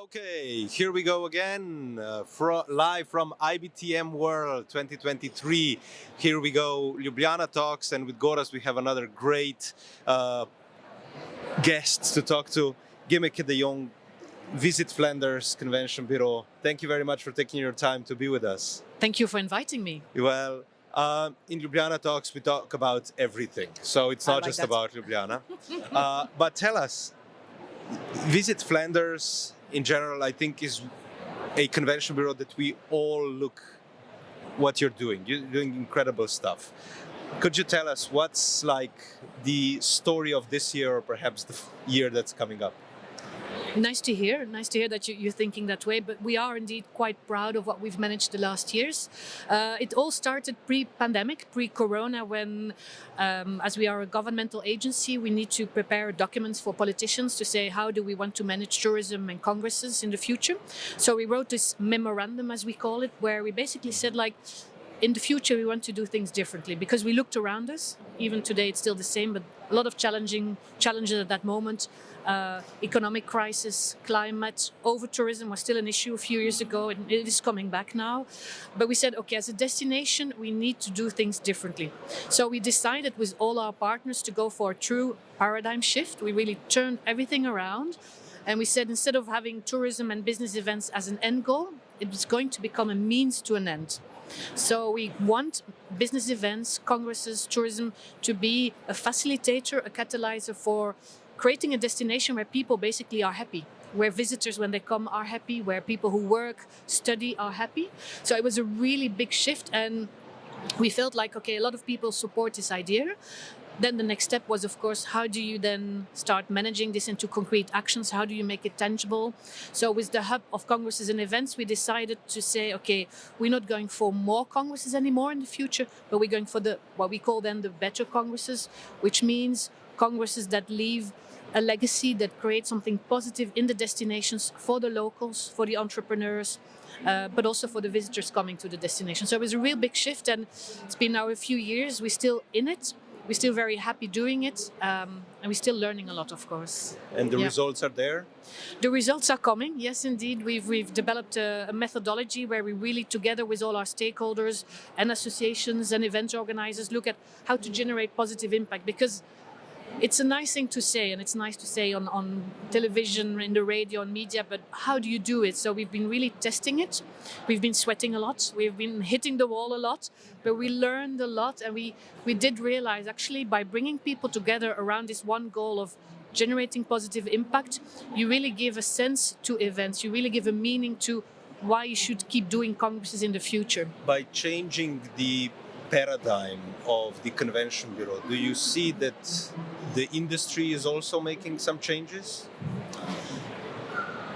Okay, here we go again, live from IBTM World 2023. Here we go, Ljubljana Talks, and with Gorazd we have another great guest to talk to, Gemmeke de Jongh, Visit Flanders Convention Bureau. Thank you very much for taking your time to be with us. Thank you for inviting me. Well, in Ljubljana Talks we talk about everything, so it's not just about Ljubljana. But tell us, Visit Flanders in general, I think, is a convention bureau that we all look what you're doing. You're doing incredible stuff. Could you tell us what's like the story of this year, or perhaps the year that's coming up? Nice to hear that you're thinking that way, but we are indeed quite proud of what we've managed the last years. It all started pre-pandemic, pre-corona, when, as we are a governmental agency, we need to prepare documents for politicians to say how do we want to manage tourism and congresses in the future. So we wrote this memorandum, as we call it, where we basically said, like, in the future we want to do things differently, because we looked around us. Even today it's still the same, but a lot of challenges at that moment. Economic crisis, climate, over-tourism was still an issue a few years ago, and it is coming back now. But we said, okay, as a destination, we need to do things differently. So we decided with all our partners to go for a true paradigm shift. We really turned everything around, and we said, instead of having tourism and business events as an end goal, it was going to become a means to an end. So we want business events, congresses, tourism to be a facilitator, a catalyzer for creating a destination where people basically are happy, where visitors, when they come, are happy, where people who work, study are happy. So it was a really big shift, and we felt like, okay, a lot of people support this idea. Then the next step was, of course, how do you then start managing this into concrete actions? How do you make it tangible? So with the hub of congresses and events, we decided to say, okay, we're not going for more congresses anymore in the future, but we're going for what we call then the better congresses, which means congresses that leave a legacy, that creates something positive in the destinations for the locals, for the entrepreneurs, but also for the visitors coming to the destination. So it was a real big shift, and it's been now a few years. We're still in it. We're still very happy doing it, and we're still learning a lot, of course. And the results are there? The results are coming, yes, indeed. We've developed a methodology where we really, together with all our stakeholders and associations and event organizers, look at how to generate positive impact. Because it's a nice thing to say, and it's nice to say on television, in the radio, on media, but how do you do it? So we've been really testing it. We've been sweating a lot. We've been hitting the wall a lot, but we learned a lot, and we did realize, actually, by bringing people together around this one goal of generating positive impact, you really give a sense to events. You really give a meaning to why you should keep doing congresses in the future. By changing the paradigm of the convention bureau, do you see that the industry is also making some changes?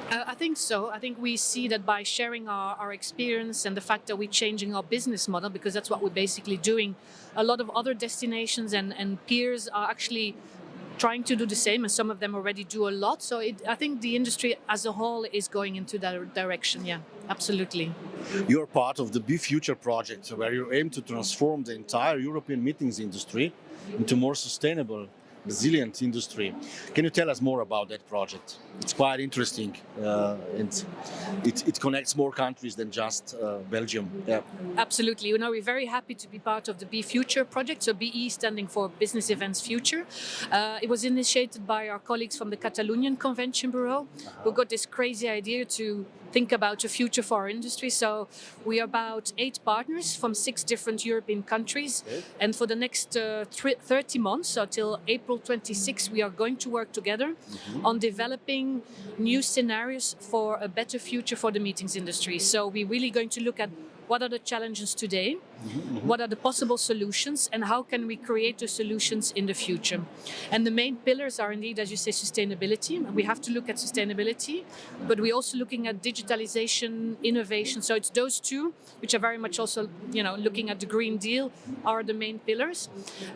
I think so. I think we see that by sharing our experience and the fact that we're changing our business model, because that's what we're basically doing. A lot of other destinations and peers are actually trying to do the same, and some of them already do a lot. So I think the industry as a whole is going into that direction. Yeah, absolutely. You're part of the BEFuture project, where you aim to transform the entire European meetings industry into more sustainable, resilient industry. Can you tell us more about that project? It's quite interesting, and it connects more countries than just Belgium. Yeah. Absolutely. You know, we're very happy to be part of the BEFuture project. So BE standing for Business Events Future. It was initiated by our colleagues from the Catalonian Convention Bureau, who got this crazy idea to think about a future for our industry. So we are about 8 partners from 6 different European countries. Okay. And for the next 30 months, so till April 26, we are going to work together on developing new scenarios for a better future for the meetings industry. So we're really going to look at what are the challenges today, what are the possible solutions, and how can we create the solutions in the future. And the main pillars are indeed, as you say, sustainability. We have to look at sustainability, but we're also looking at digitalization, innovation. So it's those two, which are very much also, looking at the Green Deal, are the main pillars.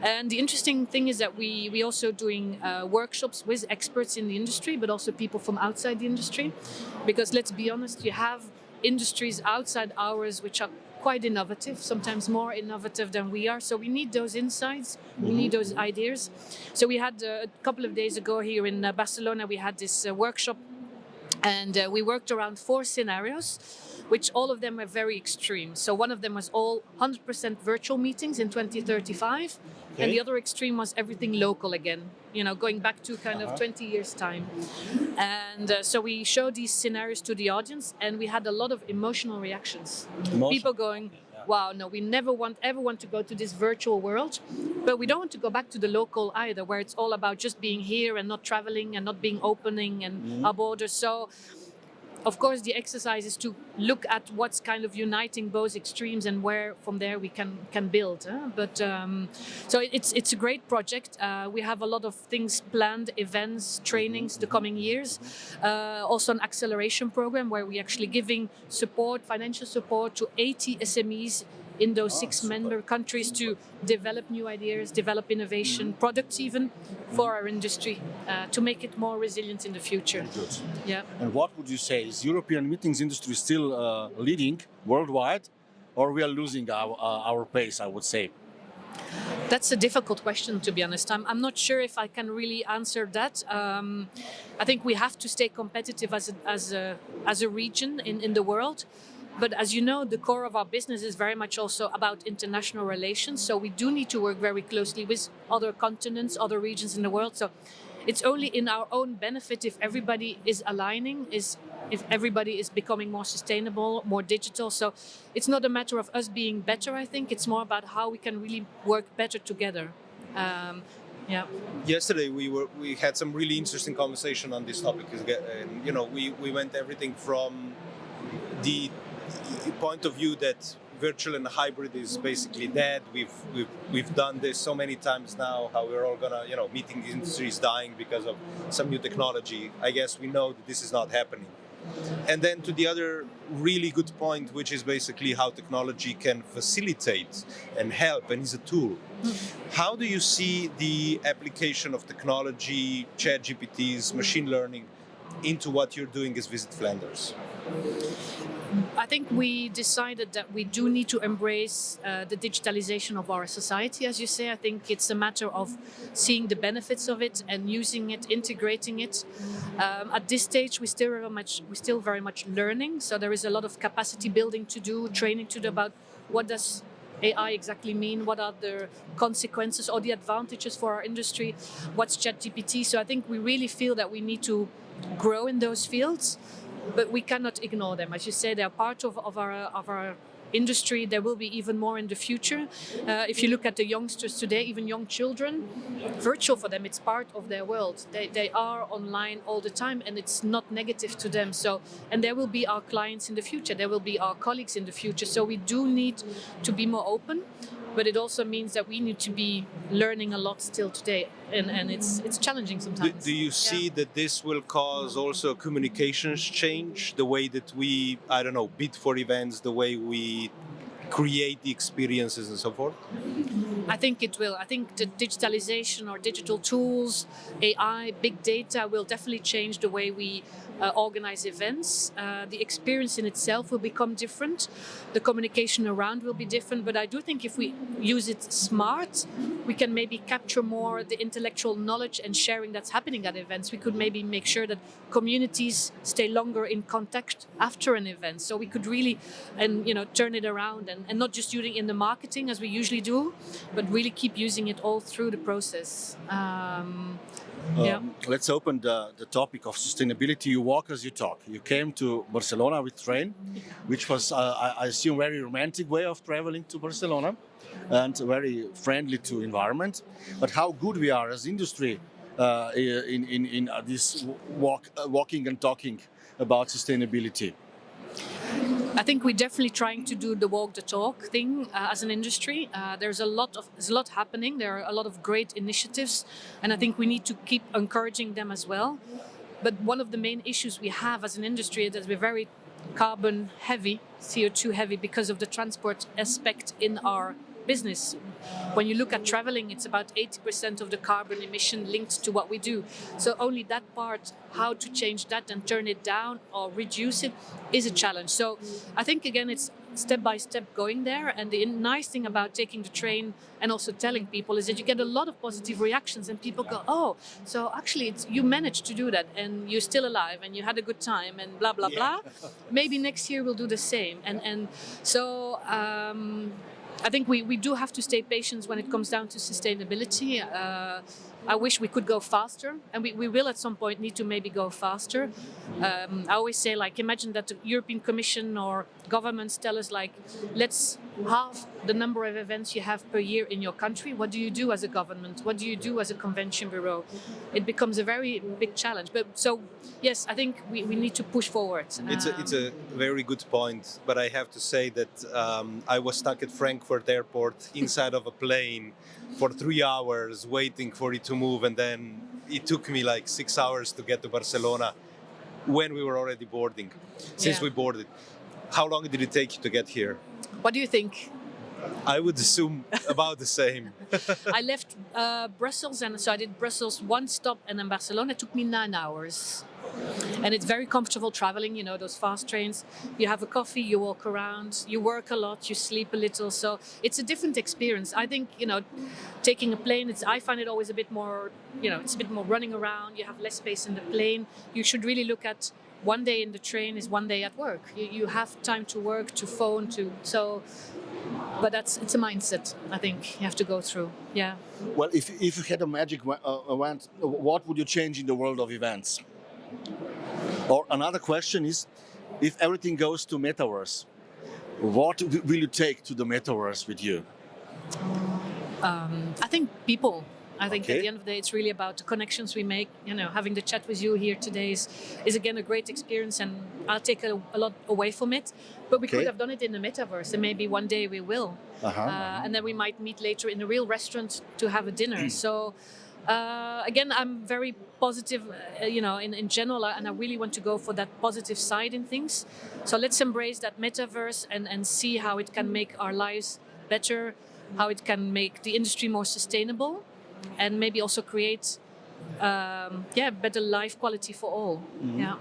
And the interesting thing is that we also doing workshops with experts in the industry, but also people from outside the industry. Because let's be honest, you have industries outside ours which are quite innovative, sometimes more innovative than we are. So we need those insights, we need those ideas. So we had a couple of days ago here in Barcelona, we had this workshop And we worked around 4 scenarios, which all of them were very extreme. So one of them was all 100% virtual meetings in 2035. Okay. And the other extreme was everything local again, going back to kind of 20 years' time. And so we showed these scenarios to the audience, and we had a lot of emotional reactions. People going, wow, no, we never ever want to go to this virtual world, but we don't want to go back to the local either, where it's all about just being here and not traveling and not being opening and our borders. So, of course, the exercise is to look at what's kind of uniting both extremes and where from there we can build. But so it's a great project. We have a lot of things planned, events, trainings the coming years. Also an acceleration program where we're actually giving support, financial support to 80 SMEs in those 6 member countries to develop new ideas, develop innovation, products even for our industry to make it more resilient in the future. Good. Yeah. And what would you say? Is European meetings industry still leading worldwide, or we are losing our pace, I would say? That's a difficult question, to be honest. I'm not sure if I can really answer that. I think we have to stay competitive as a region in the world. But as you know, the core of our business is very much also about international relations. So we do need to work very closely with other continents, other regions in the world. So it's only in our own benefit if everybody is aligning, if everybody is becoming more sustainable, more digital. So it's not a matter of us being better, I think. It's more about how we can really work better together. Yeah. Yesterday we had some really interesting conversation on this topic. We went everything from the point of view that virtual and hybrid is basically dead. We've done this so many times now. How we're all gonna, meeting industry is dying because of some new technology. I guess we know that this is not happening. And then to the other really good point, which is basically how technology can facilitate and help and is a tool. How do you see the application of technology, ChatGPTs, machine learning into what you're doing as Visit Flanders? I think we decided that we do need to embrace the digitalization of our society, as you say. I think it's a matter of seeing the benefits of it and using it, integrating it. At this stage, we're still very much learning. So there is a lot of capacity building to do, training to do about what does AI exactly mean, what are the consequences or the advantages for our industry, what's ChatGPT. So I think we really feel that we need to grow in those fields. But we cannot ignore them. As you say, they are part of our industry. There will be even more in the future. If you look at the youngsters today, even young children, virtual for them, it's part of their world. They are online all the time, and it's not negative to them. So, and there will be our clients in the future. There will be our colleagues in the future. So we do need to be more open. But it also means that we need to be learning a lot still today, and it's challenging sometimes. Do you see that this will cause also communications change, the way that we, bid for events, the way we create the experiences and so forth? I think it will. I think the digitalization or digital tools, AI, big data will definitely change the way we organize events. The experience in itself will become different. The communication around will be different. But I do think if we use it smart, we can maybe capture more the intellectual knowledge and sharing that's happening at events. We could maybe make sure that communities stay longer in contact after an event. So we could really, turn it around and not just using it in the marketing as we usually do, but really keep using it all through the process. Let's open the topic of sustainability. You walk as you talk. You came to Barcelona with train, which was, I assume, very romantic way of traveling to Barcelona and very friendly to environment. But how good we are as industry in this walking and talking about sustainability. I think we're definitely trying to do the walk the talk thing as an industry. There's a lot happening. There are a lot of great initiatives, and I think we need to keep encouraging them as well. But one of the main issues we have as an industry is that we're very carbon heavy, CO2 heavy, because of the transport aspect in our business. When you look at traveling, it's about 80% of the carbon emission linked to what we do. So only that part, how to change that and turn it down or reduce it, is a challenge. So I think, again, it's step by step going there. And the nice thing about taking the train and also telling people is that you get a lot of positive reactions, and people go, oh, so actually you managed to do that and you're still alive and you had a good time and blah, blah, blah. Maybe next year we'll do the same. And so I think we do have to stay patient when it comes down to sustainability. I wish we could go faster, and we will at some point need to maybe go faster. I always say, like, imagine that the European Commission or governments tell us, like, let's halve the number of events you have per year in your country. What do you do as a government? What do you do as a convention bureau? It becomes a very big challenge. But so, yes, I think we need to push forward. It's a very good point, but I have to say that I was stuck at Frankfurt airport inside of a plane for 3 hours waiting for it to move, and then it took me like 6 hours to get to Barcelona when we were already boarding. Since we boarded, how long did it take you to get here? What do you think? I would assume about the same. I left Brussels, and so I did Brussels one stop, and then Barcelona. It took me 9 hours. And it's very comfortable traveling, you know, those fast trains. You have a coffee, you walk around, you work a lot, you sleep a little. So it's a different experience. I think, you know, taking a plane, I find it always a bit more, you know, it's a bit more running around. You have less space in the plane. You should really look at one day in the train is one day at work. You have time to work, to phone, but it's a mindset, I think, you have to go through. Yeah. Well, if you had a magic event, what would you change in the world of events? Or another question is, if everything goes to Metaverse, what will you take to the Metaverse with you? I think people. I think at the end of the day, it's really about the connections we make. You know, having the chat with you here today is again a great experience, and I'll take a lot away from it. But we could have done it in the Metaverse, and maybe one day we will. And then we might meet later in a real restaurant to have a dinner. So again, I'm very positive, you know, in general, and I really want to go for that positive side in things. So let's embrace that Metaverse and see how it can make our lives better, how it can make the industry more sustainable, and maybe also create better life quality for all. Yeah.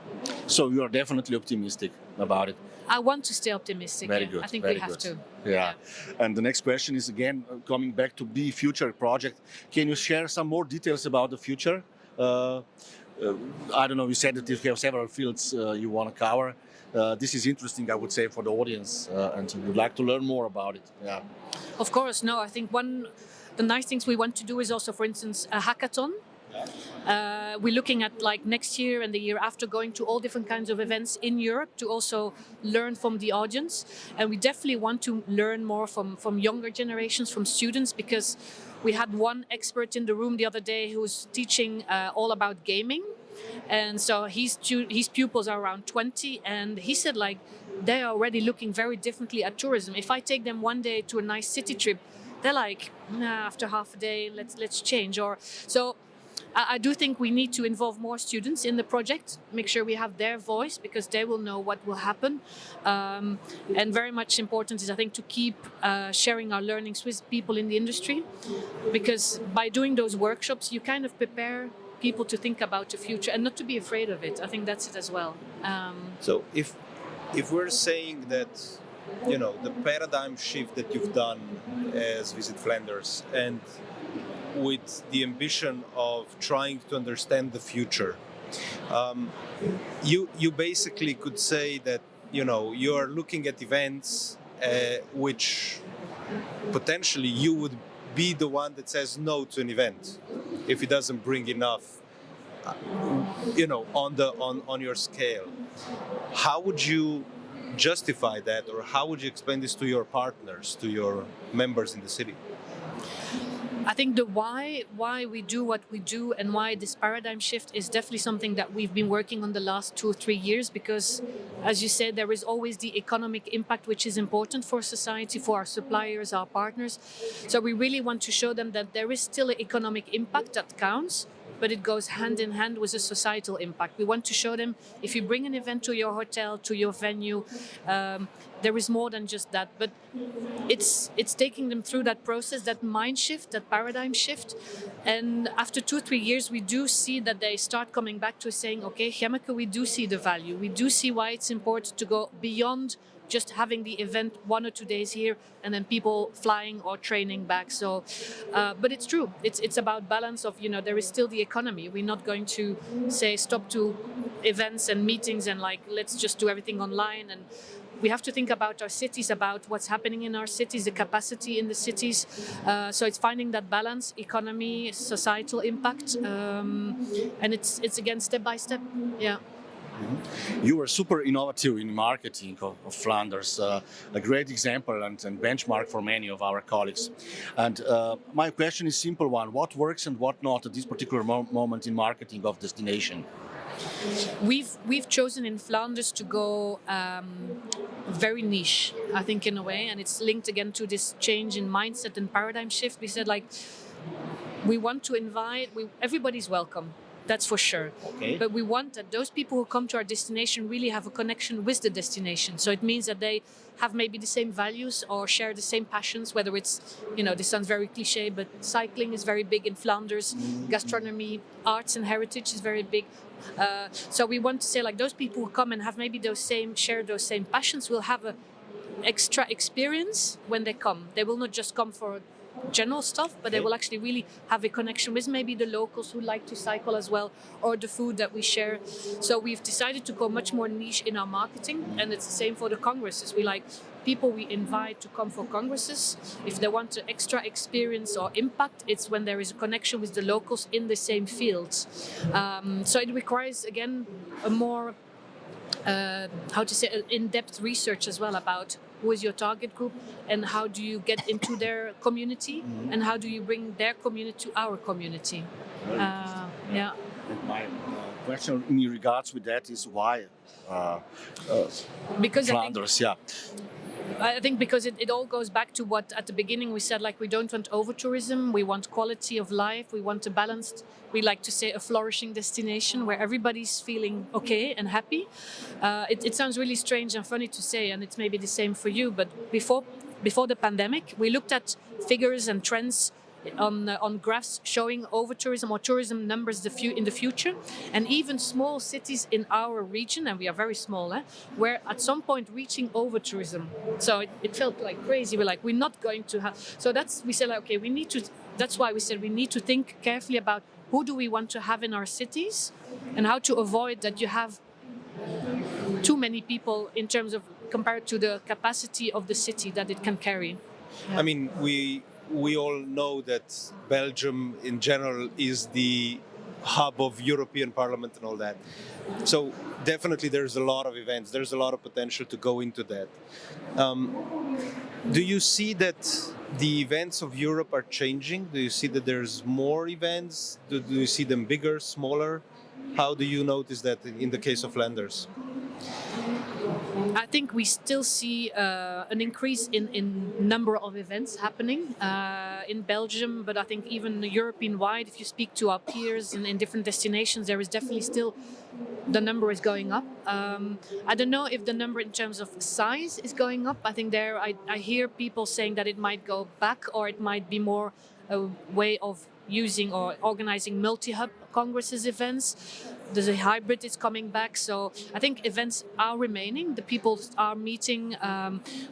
So you are definitely optimistic about it. I want to stay optimistic. Very good. I think very we have good. to. Yeah. And the next question is again coming back to BEFuture project. Can you share some more details about the future? I don't know. You said that you have several fields you want to cover. This is interesting, I would say, for the audience, and would like to learn more about it. Yeah. Of course. No, I think the nice things we want to do is also, for instance, a hackathon. We're looking at, like, next year and the year after, going to all different kinds of events in Europe to also learn from the audience. And we definitely want to learn more from younger generations, from students, because we had one expert in the room the other day who was teaching all about gaming. And so his pupils are around 20, and he said, like, they are already looking very differently at tourism. If I take them one day to a nice city trip, they're like, nah, after half a day, let's change. Or so I do think we need to involve more students in the project, make sure we have their voice, because they will know what will happen. And very much important is, I think, to keep sharing our learnings with people in the industry, because by doing those workshops, you kind of prepare people to think about the future and not to be afraid of it. I think that's it as well. So if we're saying that, you know, the paradigm shift that you've done as Visit Flanders, and with the ambition of trying to understand the future, you basically could say that, you know, you are looking at events which potentially you would be the one that says no to an event if it doesn't bring enough, you know, on your scale. How would you justify that, or how would you explain this to your partners, to your members in the city? I think the why we do what we do and why this paradigm shift is definitely something that we've been working on the last 2 or 3 years, because, as you said, there is always the economic impact, which is important for society, for our suppliers, our partners. So we really want to show them that there is still an economic impact that counts, but it goes hand in hand with a societal impact. We want to show them if you bring an event to your hotel, to your venue, there is more than just that. But it's taking them through that process, that mind shift, that paradigm shift. And after 2-3 years, we do see that they start coming back to saying, okay, Gemmeke, we do see the value. We do see why it's important to go beyond just having the event 1 or 2 days here and then people flying or training back. So, but it's true. It's about balance of, there is still the economy. We're not going to say stop to events and meetings and let's just do everything online. And we have to think about our cities, about what's happening in our cities, the capacity in the cities. So it's finding that balance, economy, societal impact, and it's again step by step. Yeah. You were super innovative in marketing of Flanders, a great example and benchmark for many of our colleagues. And my question is simple one: what works and what not at this particular moment in marketing of destination? We've chosen in Flanders to go very niche, I think, in a way, and it's linked again to this change in mindset and paradigm shift. We said we want to invite, everybody's welcome. That's for sure. Okay. But we want that those people who come to our destination really have a connection with the destination. So it means that they have maybe the same values or share the same passions, whether it's, this sounds very cliche, but cycling is very big in Flanders. Gastronomy, arts and heritage is very big. So we want to say those people who come and have maybe share those same passions will have a extra experience when they come. They will not just come for general stuff, but they will actually really have a connection with maybe the locals who like to cycle as well, or the food that we share. So we've decided to go much more niche in our marketing, and it's the same for the congresses. We like people we invite to come for congresses. If they want an extra experience or impact, it's when there is a connection with the locals in the same fields. So it requires, again, a more in-depth research as well about who is your target group and how do you get into their community and how do you bring their community to our community. Yeah. And my question in regards with that is why because Flanders, I think because it all goes back to what at the beginning we said, we don't want over-tourism, we want quality of life, we want a balanced, we like to say a flourishing destination where everybody's feeling okay and happy. It sounds really strange and funny to say, and it's maybe the same for you, but before the pandemic, we looked at figures and trends on graphs showing over-tourism or tourism numbers in the future, and even small cities in our region, and we are very small, were at some point reaching over-tourism. So it felt crazy. We're not going to have. So we said okay, we need to. That's why we said we need to think carefully about who do we want to have in our cities, and how to avoid that you have too many people in terms of compared to the capacity of the city that it can carry. I mean, we all know that Belgium in general is the hub of European Parliament and all that. So definitely there's a lot of events, there's a lot of potential to go into that. Do you see that the events of Europe are changing? Do you see that there's more events? Do you see them bigger, smaller? How do you notice that in the case of Flanders? I think we still see an increase in number of events happening in Belgium, but I think even European-wide, if you speak to our peers in different destinations, there is definitely still, the number is going up. I don't know if the number in terms of size is going up. I think I hear people saying that it might go back, or it might be more a way of using or organizing multi-hub congresses events. There's a hybrid is coming back, so I think events are remaining. The people are meeting.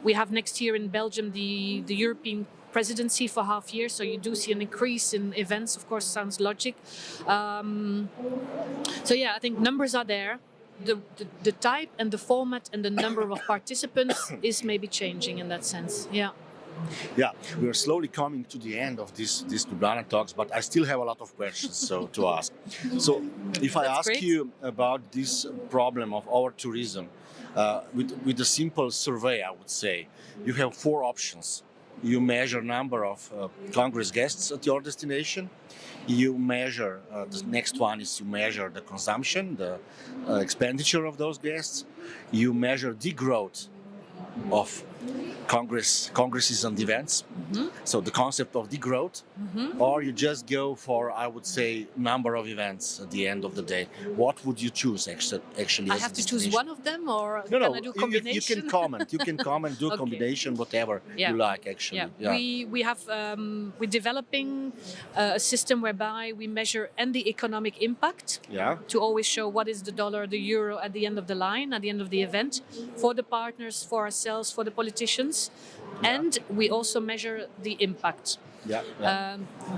We have next year in Belgium the European presidency for half year, so you do see an increase in events. Of course, sounds logic. So yeah, I think numbers are there. The type and the format and the number of participants is maybe changing in that sense. Yeah. Yeah, we are slowly coming to the end of this Ljubljana talks, but I still have a lot of questions to ask. So, if I ask you about this problem of our tourism, with a simple survey, I would say, you have 4 options. You measure number of Congress guests at your destination. You measure, the next one is you measure the consumption, the expenditure of those guests. You measure the growth of congresses and events. So the concept of degrowth, or you just go for, I would say, number of events at the end of the day. What would you choose actually? I as a have to choose destination? one of them, or No, can I do you combination? can comment. You can comment, do a Okay. combination, whatever you like actually. Yeah. We're developing a system whereby we measure the economic impact to always show what is the dollar, the euro at the end of the line, at the end of the event, for the partners, for ourselves, for the politicians, and we also measure the impact.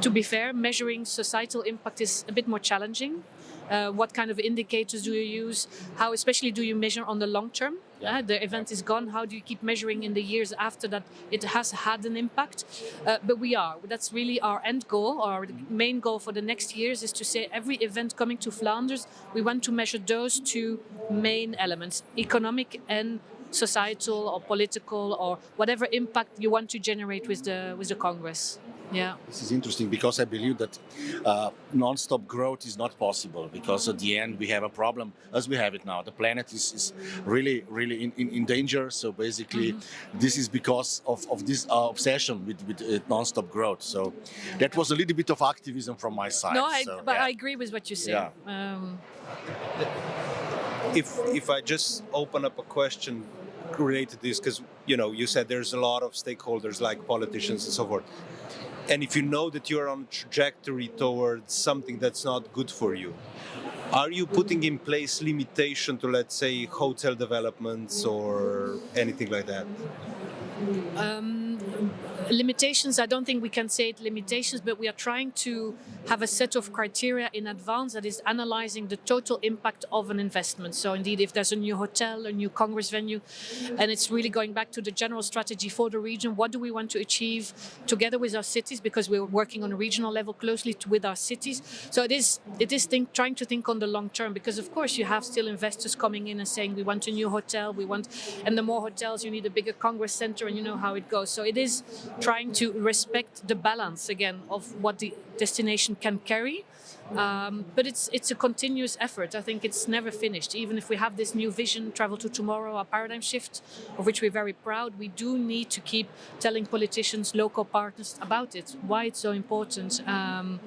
To be fair, measuring societal impact is a bit more challenging. What kind of indicators do you use? How especially do you measure on the long term? The event is gone. How do you keep measuring in the years after that it has had an impact? But that's really our end goal. Our main goal for the next years is to say every event coming to Flanders, we want to measure those two main elements, economic and societal or political or whatever impact you want to generate with the Congress. Yeah. This is interesting because I believe that non-stop growth is not possible, because at the end we have a problem as we have it now. The planet is really in danger. So basically this is because of this obsession with non-stop growth. So that was a little bit of activism from my side. No, But I agree with what you say. Yeah. If I just open up a question related to this, because you said there's a lot of stakeholders like politicians and so forth, and if you know that you're on a trajectory towards something that's not good for you, are you putting in place limitation to, let's say, hotel developments or anything like that? Limitations, I don't think we can say it limitations, but we are trying to have a set of criteria in advance that is analyzing the total impact of an investment. So indeed, if there's a new hotel, a new Congress venue, and it's really going back to the general strategy for the region, what do we want to achieve together with our cities, because we're working on a regional level closely with our cities. So it is trying to think on the long term, because of course you have still investors coming in and saying we want a new hotel, and the more hotels you need a bigger Congress center, and you know how it goes. So it is trying to respect the balance again of what the destination can carry, but it's a continuous effort. I think it's never finished. Even if we have this new vision, Travel to Tomorrow, our paradigm shift, of which we're very proud, we do need to keep telling politicians, local partners about it, why it's so important. And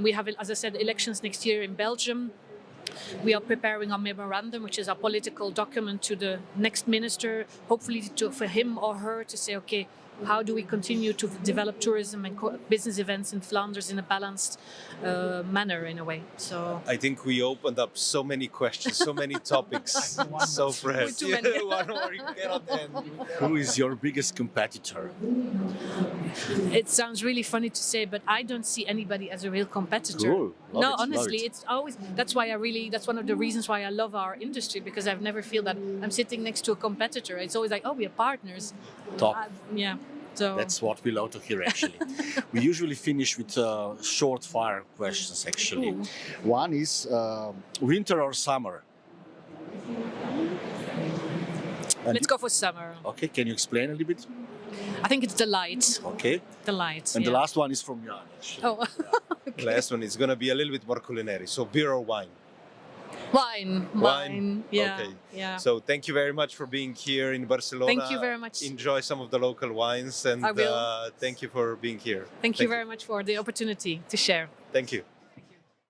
we have, as I said, elections next year in Belgium. We are preparing our memorandum, which is our political document to the next minister, hopefully for him or her to say, okay, how do we continue to develop tourism and business events in Flanders in a balanced manner, in a way? So I think we opened up so many questions, so many topics. So perhaps Too many. one more you cannot end. who is your biggest competitor? it sounds really funny to say, but I don't see anybody as a real competitor. Cool. Love No, it, honestly, love it. it's always, that's one of the reasons why I love our industry, because I've never feel that I'm sitting next to a competitor. It's always like, oh, we're partners. Top. Yeah. So That's what we love to hear, actually. We usually finish with short fire questions, actually. One is winter or summer? let's go for summer. Okay, can you explain a little bit? I think it's the light. Okay. The light. And the yeah. last one is from Jan, actually. Oh, The last one is going to be a little bit more culinary. So beer or wine? wine. Yeah. Okay. Yeah. So thank you very much for being here in Barcelona. Thank you very much. Enjoy some of the local wines, and I will. thank you for being here. Thank you very much for the opportunity to share. Thank you.